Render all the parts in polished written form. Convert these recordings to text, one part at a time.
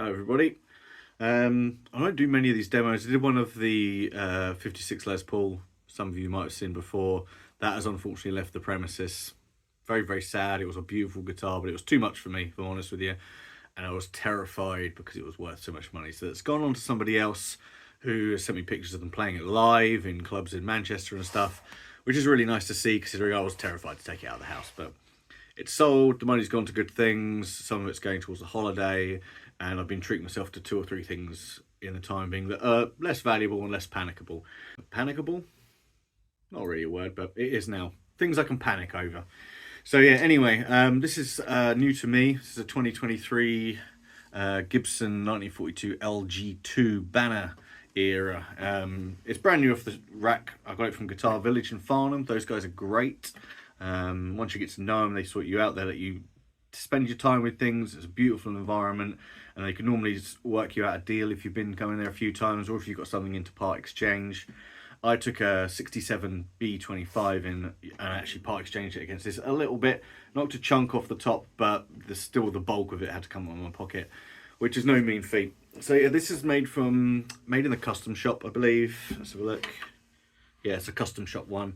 Hello everybody. I don't do many of these demos. I did one of the 56 Les Paul, some of you might have seen before. That has unfortunately left the premises. Very, very sad. It was a beautiful guitar, but it was too much for me, if I'm honest with you. And I was terrified because it was worth so much money. So it's gone on to somebody else who sent me pictures of them playing it live in clubs in Manchester and stuff, which is really nice to see considering I was terrified to take it out of the house. But it's sold, the money's gone to good things, some of it's going towards a holiday, and I've been treating myself to 2 or 3 things in the time being that are less valuable and less panicable. Panicable? Not really a word, but it is now. Things I can panic over. So yeah, anyway, this is new to me. This is a 2023 Gibson 1942 LG-2 banner era. It's brand new off the rack. I got it from Guitar Village in Farnham. Those guys are great. Once you get to know them, they sort you out. They let you spend your time with things. It's a beautiful environment, and they can normally work you out a deal if you've been going there a few times or if you've got something into part exchange. I took a 67 B25 in and actually part exchanged it against this a little bit. Knocked a chunk off the top, but still the bulk of it had to come out of my pocket, which is no mean feat. So yeah, this is made in the custom shop, I believe. Let's have a look. Yeah, it's a custom shop one.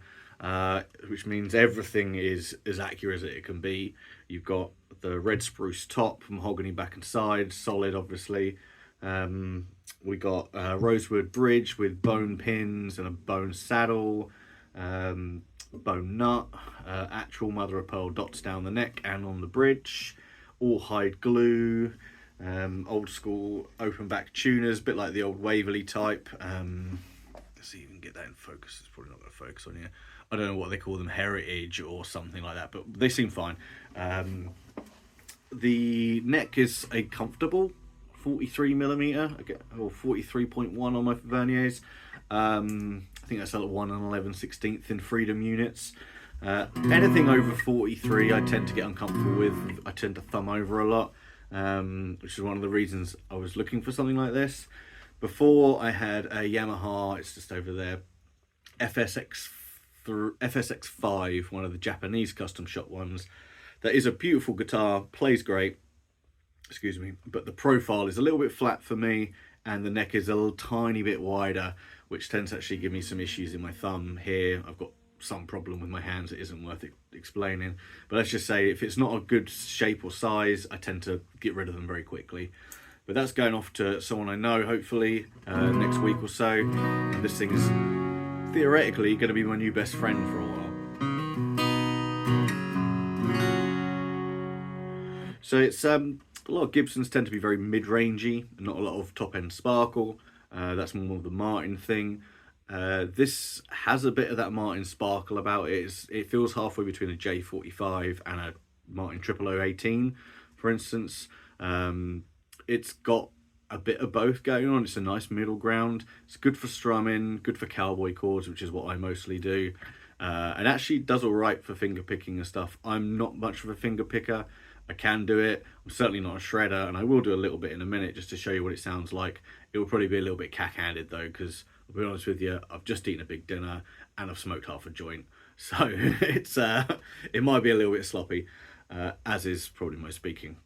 Which means everything is as accurate as it can be. You've got the red spruce top, mahogany back and side, solid obviously. We got a rosewood bridge with bone pins and a bone saddle, bone nut, actual mother of pearl dots down the neck and on the bridge, all hide glue, old school open back tuners, a bit like the old Waverley type. Let's see if you can get that in focus. It's probably not going to focus on you. I don't know what they call them, heritage or something like that, but they seem fine. The neck is a comfortable 43mm or 43.1 on my verniers. I think that's like 1 11/16 in freedom units. Anything over 43 I tend to get uncomfortable with. I tend to thumb over a lot, which is one of the reasons I was looking for something like this. Before I had a Yamaha, it's just over there, FSX5, one of the Japanese custom shop ones. That is a beautiful guitar, plays great, excuse me, but the profile is a little bit flat for me and the neck is a tiny bit wider, which tends to actually give me some issues in my thumb here. I've got some problem with my hands that isn't worth explaining, but let's just say if it's not a good shape or size, I tend to get rid of them very quickly. But that's going off to someone I know, hopefully, next week or so. And this thing is theoretically going to be my new best friend for a while. So it's a lot of Gibsons tend to be very mid-rangey, not a lot of top-end sparkle. That's more of the Martin thing. This has a bit of that Martin sparkle about it. It feels halfway between a J45 and a Martin 00018, for instance. It's got a bit of both going on. It's a nice middle ground. It's good for strumming, good for cowboy chords, which is what I mostly do. And actually does all right for finger picking and stuff. I'm not much of a finger picker. I can do it. I'm certainly not a shredder, and I will do a little bit in a minute just to show you what it sounds like. It will probably be a little bit cack-handed though, because I'll be honest with you, I've just eaten a big dinner and I've smoked half a joint. So it's it might be a little bit sloppy, as is probably my speaking.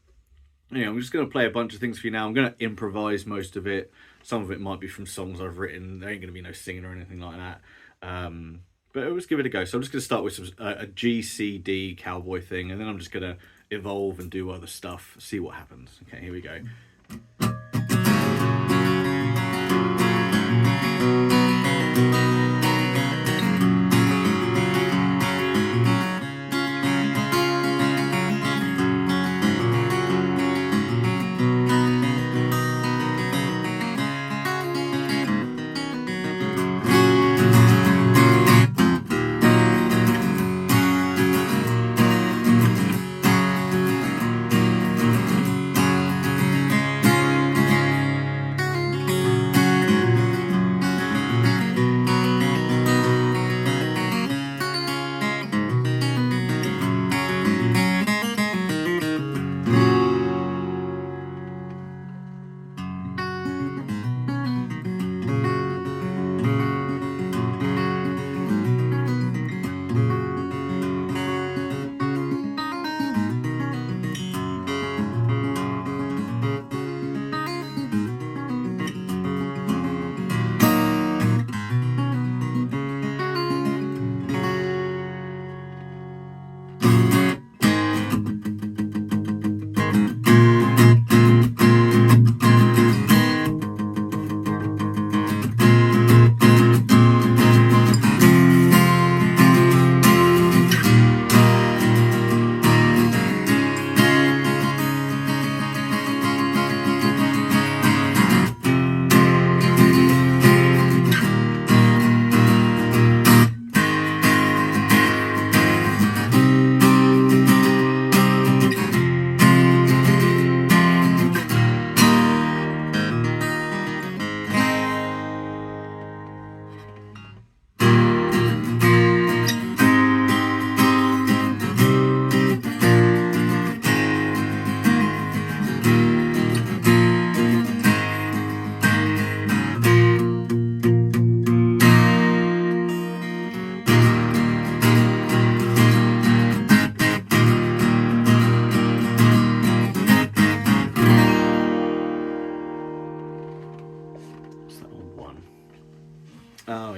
Anyway, I'm just going to play a bunch of things for you now. I'm going to improvise most of it. Some of it might be from songs I've written. There ain't going to be no singing or anything like that. But let's give it a go. So I'm just going to start with a G, C, D cowboy thing, and then I'm just going to evolve and do other stuff, see what happens. Okay, here we go.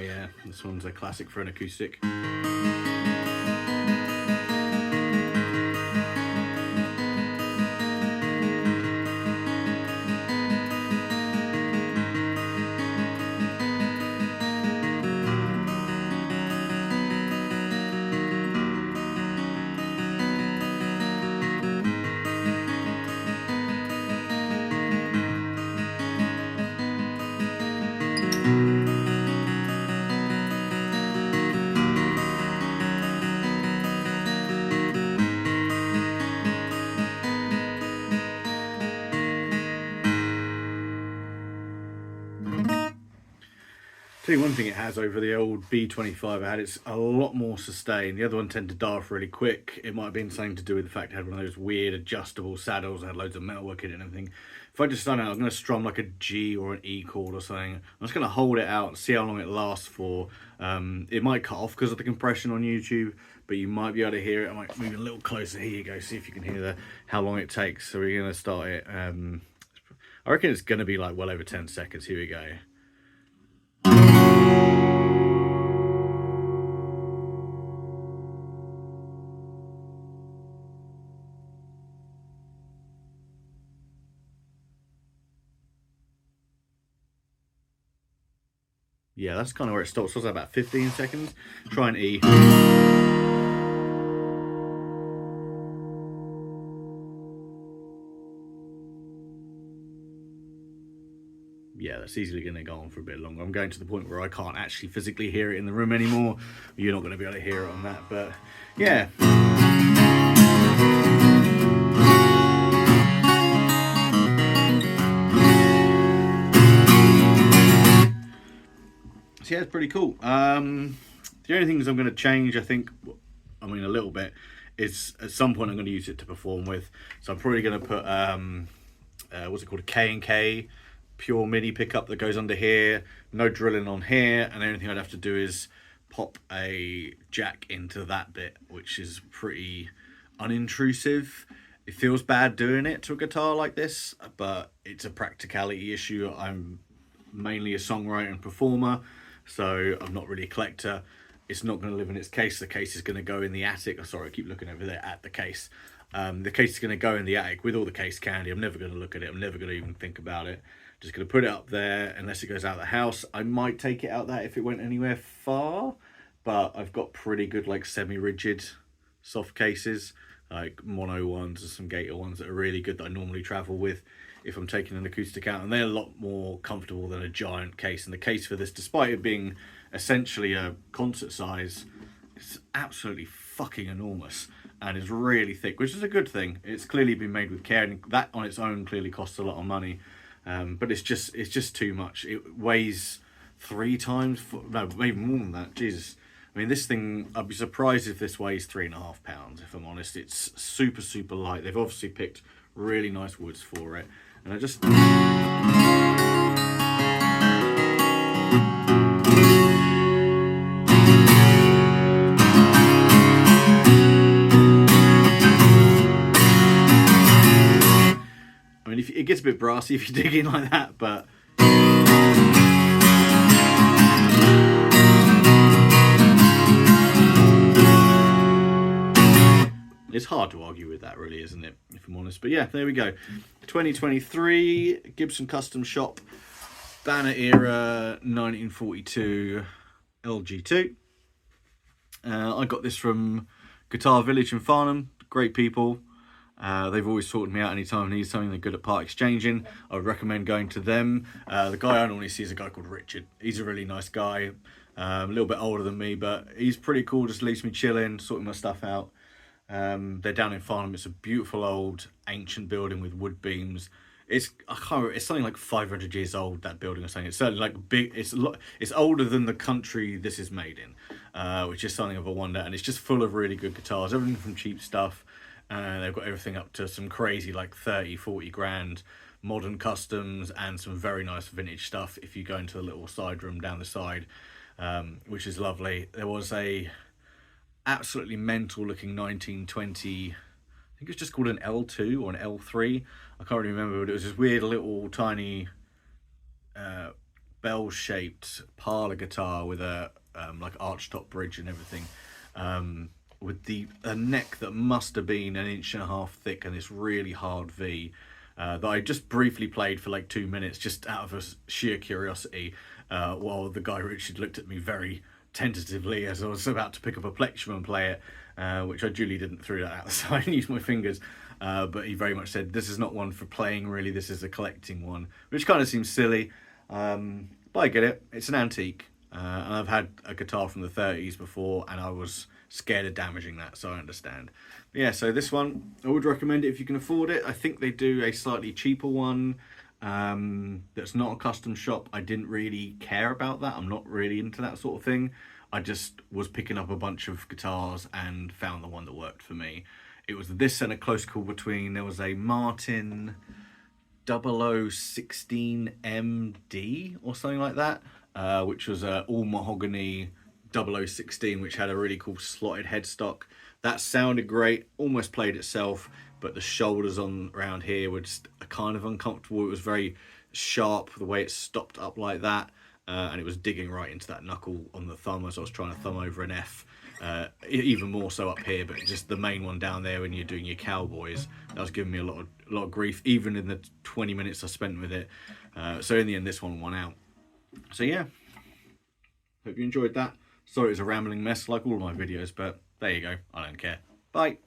yeah, this one's a classic for an acoustic. Tell you one thing it has over the old B25 I had, it's a lot more sustained. The other one tended to die off really quick. It might have been something to do with the fact it had one of those weird adjustable saddles that had loads of metalwork in it and everything. If I just start out, I'm going to strum like a G or an E chord or something. I'm just going to hold it out and see how long it lasts for. It might cut off because of the compression on YouTube, but you might be able to hear it. I might move a little closer. Here you go. See if you can hear how long it takes. So we're going to start it. I reckon it's going to be like well over 10 seconds. Here we go. Yeah, that's kind of where it stops. So it's about 15 seconds. Try an E. Yeah, that's easily going to go on for a bit longer. I'm going to the point where I can't actually physically hear it in the room anymore. You're not going to be able to hear it on that, but yeah. So yeah, it's pretty cool. The only things I'm going to change, I think, I mean a little bit, is at some point I'm going to use it to perform with. So I'm probably going to put what's it called, a K&K pure MIDI pickup that goes under here. No drilling on here, and the only thing I'd have to do is pop a jack into that bit, which is pretty unintrusive. It feels bad doing it to a guitar like this, but it's a practicality issue. I'm mainly a songwriter and performer, so I'm not really a collector. It's not going to live in its case. The case is going to go in the attic. Oh, sorry, I keep looking over there at the case. The case is going to go in the attic with all the case candy. I'm never going to look at it. I'm never going to even think about it. Just going to put it up there unless it goes out of the house. I might take it out that if it went anywhere far, but I've got pretty good like semi-rigid soft cases, like mono ones and some gator ones that are really good that I normally travel with if I'm taking an acoustic out, and they're a lot more comfortable than a giant case. And the case for this, despite it being essentially a concert size, it's absolutely fucking enormous and is really thick, which is a good thing. It's clearly been made with care, and that on its own clearly costs a lot of money. But it's just too much. It weighs 3 times, no, maybe more than that. Jesus. I mean, this thing, I'd be surprised if this weighs 3.5 pounds, if I'm honest. It's super, super light. They've obviously picked really nice woods for it. And I just... I mean, it gets a bit brassy if you dig in like that, but... It's hard to argue with that, really, isn't it, if I'm honest? But yeah, there we go. 2023 Gibson Custom Shop Banner Era 1942 LG-2. I got this from Guitar Village in Farnham. Great people. They've always sorted me out anytime I need something. They're good at part exchanging. I would recommend going to them. The guy I normally see is a guy called Richard. He's a really nice guy. A little bit older than me, but he's pretty cool. Just leaves me chilling, sorting my stuff out. They're down in Farnham. It's a beautiful old ancient building with wood beams. It's something like 500 years old, that building or something. It's certainly like big. It's older than the country this is made in, which is something of a wonder. And it's just full of really good guitars, everything from cheap stuff. They've got everything up to some crazy like 30-40 grand modern customs and some very nice vintage stuff if you go into the little side room down the side, which is lovely. There was a absolutely mental looking 1920, I think it's just called an L2 or an L3, I can't really remember, but it was this weird little tiny bell-shaped parlor guitar with a like archtop bridge and everything, with a neck that must have been 1.5 inches thick and this really hard V. That I just briefly played for like 2 minutes just out of a sheer curiosity, while the guy Richard looked at me very tentatively as I was about to pick up a plectrum and play it, which I duly didn't throw that out the side and use my fingers. But he very much said, this is not one for playing really, this is a collecting one, which kind of seems silly, but I get it, it's an antique. And I've had a guitar from the 30s before and I was scared of damaging that, so I understand. But yeah, so this one, I would recommend it if you can afford it. I think they do a slightly cheaper one that's not a custom shop. I didn't really care about that. I'm not really into that sort of thing. I just was picking up a bunch of guitars and found the one that worked for me. It was this and a close call between, there was a Martin 0016 MD or something like that, which was all mahogany 0016, which had a really cool slotted headstock. That sounded great, almost played itself, but the shoulders on around here were just kind of uncomfortable. It was very sharp the way it stopped up like that, and it was digging right into that knuckle on the thumb as I was trying to thumb over an F. Even more so up here, but just the main one down there when you're doing your cowboys, that was giving me a lot of grief, even in the 20 minutes I spent with it. So in the end, this one won out. So yeah, hope you enjoyed that. Sorry it's a rambling mess like all of my videos, but there you go, I don't care. Bye.